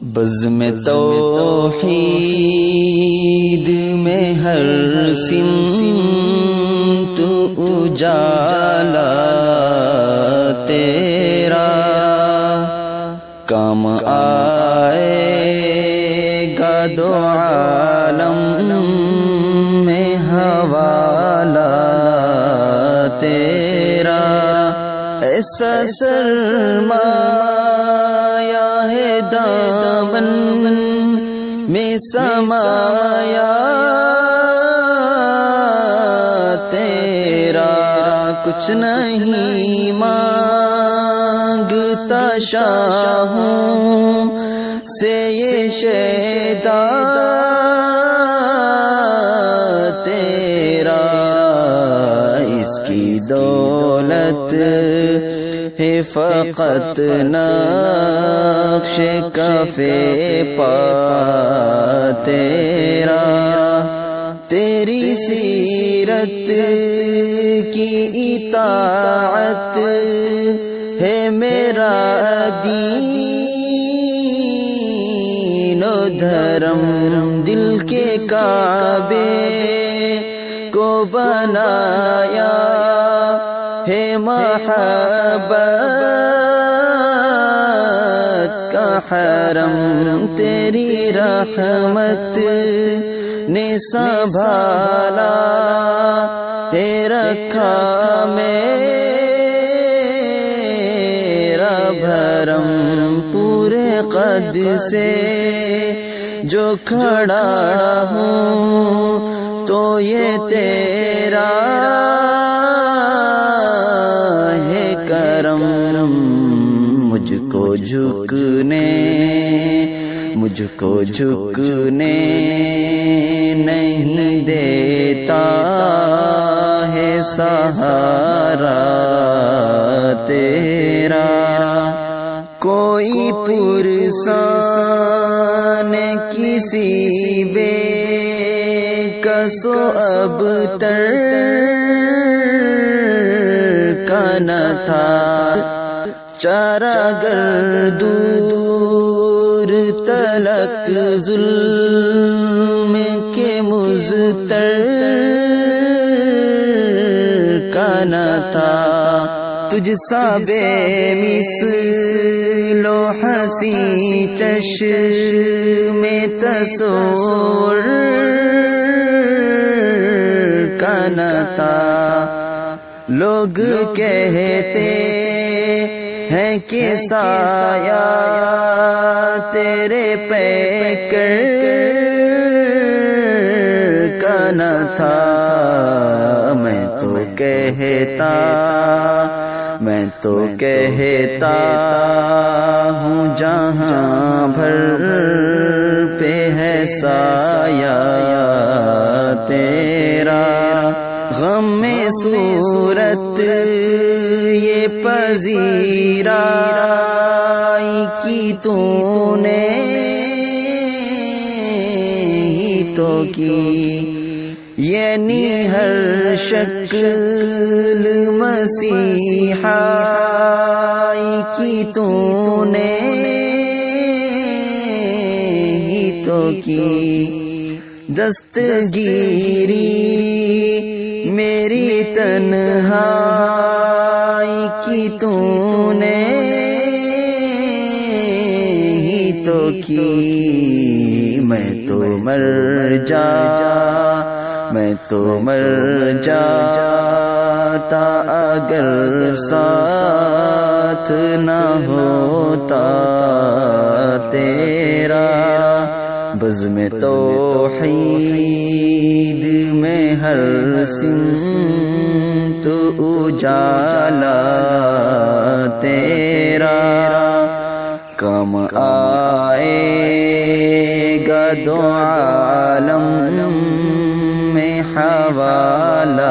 بزم توحید میں ہر سمت اجالا تیرا کام آئے گا دو عالم میں حوالہ تیرا ایسا سرمایہ ہے دامن میں سمایا تیرا کچھ نہیں مانگتا شاہوں سے یہ شیدا تیرا اس کی دولت ہے فقط نقش کفے پا تیرا تیری سیرت کی اطاعت ہے میرا دین و دھرم دل کے کعبے کو بنایا ہے محبت کا حرم تیری رحمت نے سنبھالا ہے رکھا میرا بھرم پورے قد سے جو کھڑا ہوں تو یہ تیرا ہے کرم مجھ کو جھکنے نہیں دیتا ہے سہارا تیرا کوئی پرسان کسی بے کسو اب تر کا نہ تھا چارہ گر دور تلک ظلم کے مضطر کا نہ تھا تجھ سا بے مثل و حسین چشم تصور کا نہ تھا لوگ کہتے ہیں کہ سایہ تیرے پیکر کا نہ تھا میں تو کہتا ہوں جہاں بھر پہ ہے سایہ تیرا غم میں صورت یہ پذیرائی کی تو نے ہی تو کی یعنی ہر شکل مسیحائی کی تو نے ہی تو کی دستگیری میری تنہائی کی تو نے ہی تو کی میں تو مر جاتا اگر ساتھ نہ ہوتا تیرا بزم توحید میں ہر سمت اجالا تیرا کام آئے گا دو عالم میں حوالہ